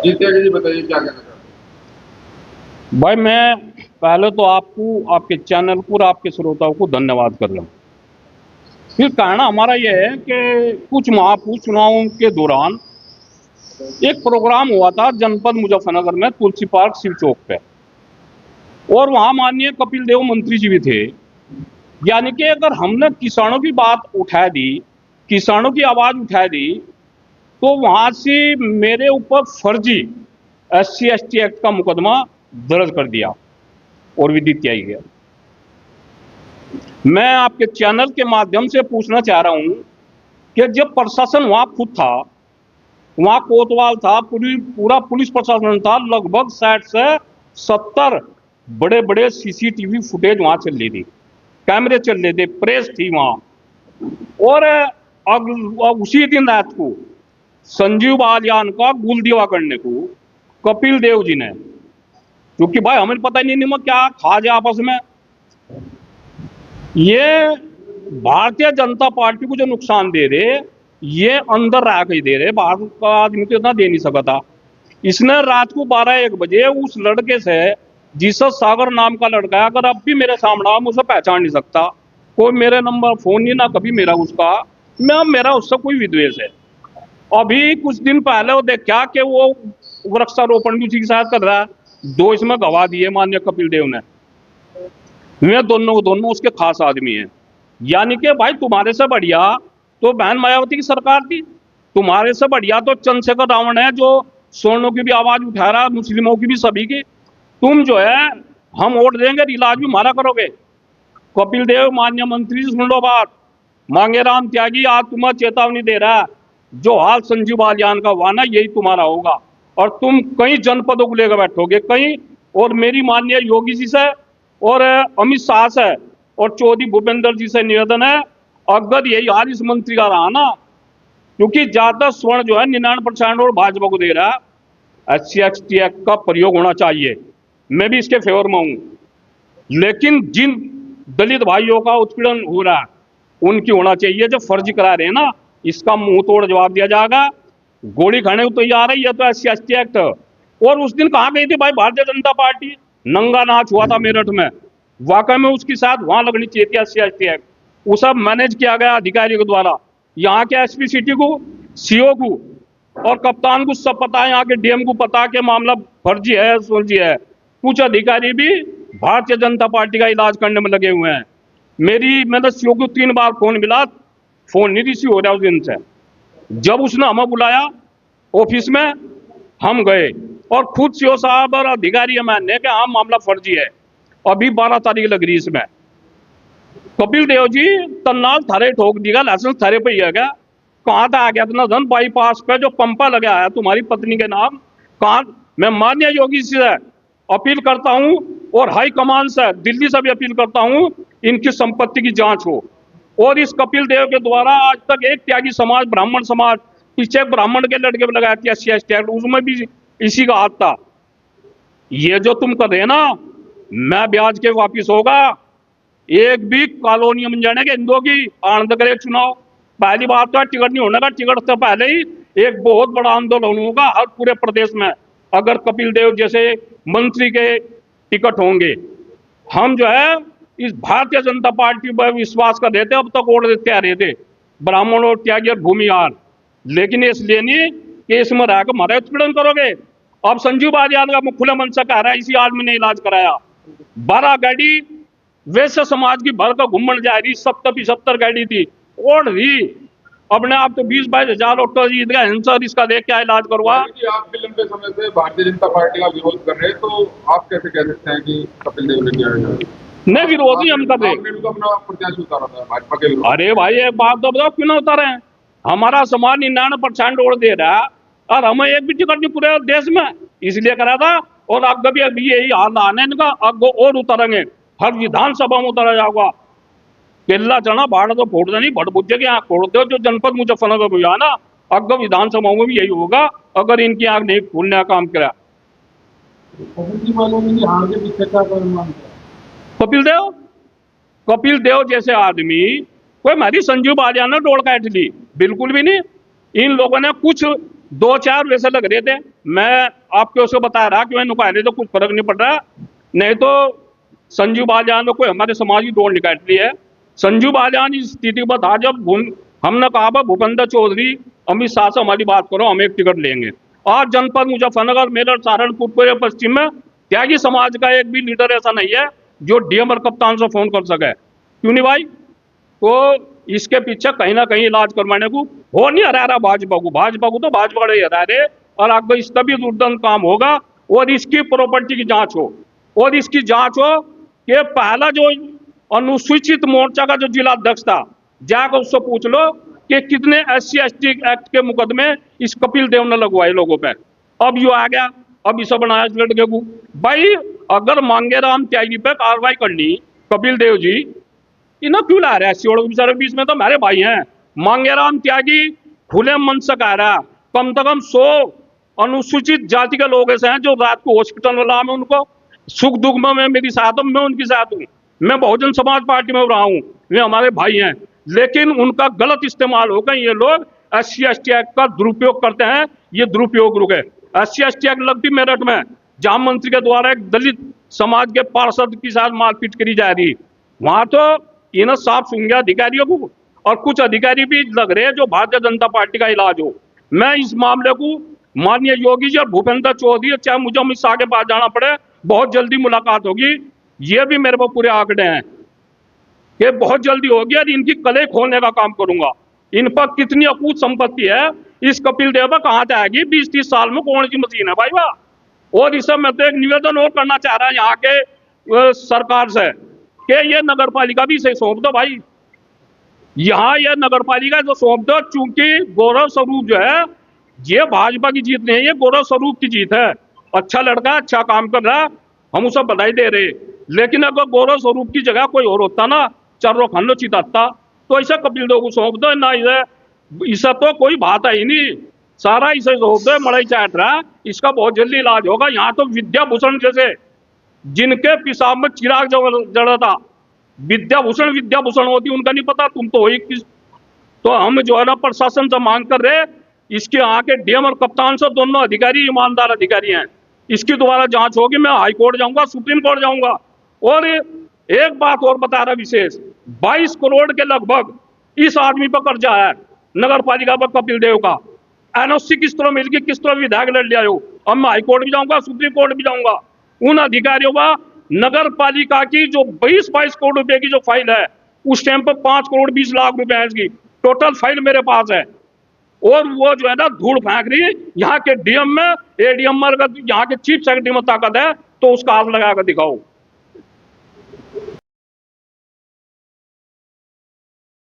जी त्यागी जी, बताइए क्या कहना चाहते हैं। भाई मैं पहले तो आपको, आपके चैनल को और आपके श्रोताओं को धन्यवाद कर रहा हूँ। फिर कहना हमारा यह है कि कुछ माह पूर्व चुनावों के दौरान एक प्रोग्राम हुआ था जनपद मुजफ्फरनगर में, तुलसी पार्क शिव चौक पे, और वहां माननीय कपिल देव मंत्री जी भी थे। यानी कि अगर हमने किसानों की बात उठा दी, किसानों की आवाज उठा दी, तो वहां से मेरे ऊपर फर्जी SC/ST एक्ट का मुकदमा दर्ज कर दिया और विदित किया गया। मैं आपके चैनल के माध्यम से पूछना चाह रहा हूं कि जब प्रशासन वहां खुद था, वहां कोतवाल था, पूरा पुलिस प्रशासन था, लगभग 60 से 70 बड़े बड़े CCTV फुटेज वहां चल रही थी, कैमरे चल रहे थे, प्रेस थी वहां। और उसी दिन रात को संजीव बालियान का गुल दीवा करने को कपिल देव जी ने, क्योंकि भाई हमें पता नहीं निमक क्या खा जाए आपस में, ये भारतीय जनता पार्टी को जो नुकसान दे रहे, ये अंदर रह के दे रहे, बाहर का आदमी तो इतना दे नहीं सकता। इसने रात को 12-1 बजे उस लड़के से, जीसस सागर नाम का लड़का है, अगर अब भी मेरे सामने मैं उसे पहचान नहीं सकता, कोई मेरे नंबर फोन नहीं, ना कभी मेरा उसका, मैं मेरा उससे कोई विद्वेष है। अभी कुछ दिन पहले वो देखा कि वो वृक्षारोपण भी उसी के साथ कर रहा है, 2 इसमें गवाह दिए माननीय कपिल देव ने। वे दोनों उसके खास आदमी हैं। यानी कि भाई तुम्हारे से बढ़िया तो बहन मायावती की सरकार थी, तुम्हारे से बढ़िया तो चंद्रशेखर रावण है, जो सोनों की भी आवाज उठा रहा है, मुस्लिमों की भी, सभी की। तुम जो है, हम वोट देंगे, इलाज भी हमारा करोगे। कपिल देव माननीय मंत्री जी, सुन लो बात, मांगे राम त्यागी आज तुम्हें चेतावनी दे रहा है, जो हाल संजीव बालियान का हुआ ना, यही तुम्हारा होगा, और तुम कई जनपदों को लेकर बैठोगे कहीं। और मेरी माननीय योगी जी से और अमित शाह से और चौधरी भूपेंद्र जी से निवेदन है, अगर यही हाल इस मंत्री का रहा ना, क्योंकि ज्यादा स्वर्ण जो है 99% और भाजपा को दे रहा है, SC/ST एक्ट का प्रयोग होना चाहिए। मैं भी इसके फेवर में हूं, लेकिन जिन दलित भाइयों का उत्पीड़न हो रहा है, उनकी होना चाहिए। जो फर्जी करा रहे हैं ना, इसका मुंह तोड़ जवाब दिया जाएगा। गोली खाने को तैयार है ये तो SC/ST एक्ट। और उस दिन कहां गई थी भाई भारतीय जनता पार्टी? नंगा नाच हुआ था मेरठ में, वाकई में उसके साथ वहां लगनी चाहिए थी SC/ST एक्ट। वो सब मैनेज किया गया अधिकारियों के द्वारा। यहाँ के SP सिटी को, CO को और कप्तान को सब पता है, यहाँ के DM को पता कि मामला फर्जी है, फर्जी है। कुछ अधिकारी भी भारतीय जनता पार्टी का इलाज करने में लगे हुए हैं। मैंने CO को 3 बार फोन मिला, फोन नहीं रिसीव हो रहा उस दिन से। जब उसने हमें बुलाया ऑफिस में, हम गए और खुद CO साहब और अधिकारी मानने कि हाँ मामला फर्जी है। अभी 12 तारीख लग रही इसमें। कपिल देव जी तन्नाल थारे ठोक दिया, लाइसेंस थारे पे ही है क्या? कहाँ था आ गया इतना धन? बाईपास पे जो पंपा लगा है तुम्हारी पत्नी के नाम, कहाँ? मैं माननीय योगी जी से अपील करता हूं और हाई कमान से दिल्ली से भी अपील करता हूं, इनकी संपत्ति की जांच हो। और इस कपिल देव के द्वारा आज तक एक त्यागी समाज, ब्राह्मण समाज, पीछे ब्राह्मण के लड़के पर लगाया था SC/ST एक्ट, उसमें भी इसी का हाथ था। ये जो तुम कर रहे ना, मैं ब्याज के वापिस होगा। एक भी कॉलोनी बन जाने के हिंदुओं की आनंद करे चुनाव। पहली बात तो टिकट नहीं होने का, टिकट से पहले ही एक बहुत बड़ा आंदोलन होगा हर पूरे प्रदेश में, अगर कपिल देव जैसे मंत्री के टिकट होंगे। हम जो है इस भारतीय जनता पार्टी पर विश्वास कर रहे थे, अब तक वोट देते आ रहे थे, ब्राह्मण और त्यागी और भूमिहार, लेकिन इसलिए नहीं कि इसमें रहकर हमारा उत्पीड़न करोगे। अब संजीव बालियान का खुले मन से कह रहा है, इसी आदमी ने इलाज कराया। 12 गाड़ी वैसे समाज की भर का घूमन जा रही, 70-75 गाड़ी थी और रही अपने आप तो 20-22 हजार ऑटो जीत गया हिंसा, इसका देख क्या इलाज करवा। आप भी लंबे समय से भारतीय जनता पार्टी का विरोध कर रहे हैं, तो आप कैसे कह सकते हैं कि कपिल देव ने किया है? नहीं, विरोध ही हम कर रहे। आपने भी तो अपना प्रत्याशी उतारा था भाजपा के विरोध। अरे भाई एक बात तो बताओ, क्यों ना उतारे? हमारा समाज 99% वोट दे रहा है और हमें एक भी टिकट नहीं पूरे देश में, इसलिए करा था। और आगे भी अभी यही हाल आने इनका, आगे और उतारेंगे, हर विधानसभा में उतारा जाएगा। केला चना भाड़ तो फोड़ देनी, भट बुद्धे के आँख फोड़ दो, जो जनपद मुजफ्फरनगर में हुआ ना, अगर विधानसभा में भी यही होगा अगर इनकी आँख नहीं खोलने का काम करा। कपिल देव जैसे आदमी, कोई हमारी संजीव बालियान ने डोल काट ली, बिल्कुल भी नहीं। इन लोगों ने कुछ 2-4 वैसे लग रहे थे, मैं आपको उसको बता रहा कि मैं नुकाले तो कुछ फर्क नहीं पड़ रहा, नहीं तो संजू बालियान ने कोई हमारे समाज की डोर निकाल ली है। संजू बालियान इस स्थिति को था जब हमने कहा भूपेंद्र चौधरी अमित शाह से हमारी बात करो, हम एक टिकट लेंगे। आज जनपद मुजफ्फरनगर, मेरठ, सहारनपुर, पूरे पश्चिम में त्यागी समाज का एक भी लीडर ऐसा नहीं है जो डीएम और कप्तान से फोन कर सके। क्यों नहीं भाई? तो इसके पीछे कहीं ना कहीं इलाज करवाने को हो नहीं हरा रहा भाजपा को तो भाजपा ही हरा रहे। और अगर इसका भी दुर्दंत काम होगा और इसकी प्रॉपर्टी की जांच हो और इसकी जांच हो कि पहला जो अनुसूचित मोर्चा का जो जिला अध्यक्ष था, जाकर उससे पूछ लो कि कितने SC/ST एक्ट के मुकदमे इस कपिल देव ने लगवाए लोगों पे। अब यू आ गया, अब इसे बनाया इस लड़के को। भाई अगर मांगेराम त्यागी पे कार्रवाई करनी, कपिल देव जी इन्हें क्यों ला रहे हैं? SC के बीच में तो हमारे भाई हैं। मांगेराम त्यागी खुले मन से कह रहा है कम से कम 100 अनुसूचित जाति के लोग ऐसे हैं जो रात को हॉस्पिटल में ला, मैं उनको सुख दुख में मैं मेरी साथ हूं, मैं उनके साथ हूं। मैं बहुजन समाज पार्टी में रहा हूं, वे हमारे भाई हैं, लेकिन उनका गलत इस्तेमाल होगा। ये लोग SC/ST एक्ट का दुरुपयोग करते हैं, ये दुरुपयोग रुके। SC/ST एक्ट लगती मेरठ में, जहां मंत्री के द्वारा एक दलित समाज के पार्षद के साथ मारपीट करी जा रही, वहां तो इन्हें साफ सुन अधिकारियों को, और कुछ अधिकारी भी लग रहे हैं जो भारतीय जनता पार्टी का इलाज हो। मैं इस मामले को माननीय योगी जी और भूपेंद्र चौधरी, चाहे मुझे अमित शाह के पास जाना पड़े, बहुत जल्दी मुलाकात होगी। ये भी मेरे को पूरे आंकड़े हैं कि बहुत जल्दी होगी और इनकी कले खोलने का काम करूंगा। इन पर कितनी अकूत संपत्ति है, इस कपिल देव कहां से आएगी? 20-30 साल में कौन सी मशीन है भाई वाह। और इस मैं तो एक निवेदन और करना चाह रहा है यहाँ के सरकार से कि ये नगर पालिका भी इसे सौंप दो भाई। यहाँ ये नगर पालिका जो सौंप दो, चूंकि गौरव स्वरूप जो है ये भाजपा की जीत नहीं है, ये गौरव स्वरूप की जीत है। अच्छा लड़का, अच्छा काम कर रहा, हम उसे बधाई दे रहे। लेकिन अगर गौरव स्वरूप की जगह कोई और होता ना, चर्रो खंडो चिताता, तो ऐसा कपिल देव को सौंप दो ना। इसे तो कोई बात है ही नहीं, सारा इसे सौंप दो, मड़ई चाट रहा, इसका बहुत जल्दी इलाज होगा। यहाँ तो विद्याभूषण जैसे जिनके पेशाब में चिराग जड़ा था, विद्याभूषण होती, उनका नहीं पता, तुम तो हो ही किस। तो हम जो है ना प्रशासन से मांग कर रहे, इसके यहाँ के डीएम और कप्तान से दोनों अधिकारी ईमानदार अधिकारी हैं, इसकी दोबारा जांच होगी। मैं हाई कोर्ट जाऊंगा, सुप्रीम कोर्ट जाऊंगा। और एक बात और बता रहा विशेष, 22 करोड़ के लगभग इस आदमी पर कर्जा है, नगर पालिका पर, कपिल देव का। NOC किस तरह मिलगी, किस तरह विधायक लड़ लिया हो। अब मैं हाई कोर्ट भी जाऊंगा, सुप्रीम कोर्ट भी जाऊंगा। उन अधिकारियों का नगर पालिका की जो 22 करोड़ रुपए की जो फाइल है, उस टाइम पर 5 करोड़ 20 लाख रुपए है इसकी टोटल फाइल मेरे पास है। और वो जो है ना धूल फेंक रही है यहाँ के डीएम में, ADM में। अगर यहाँ के चीफ सेक्रेटरी में ताकत है तो उसका हाथ लगा कर दिखाओ।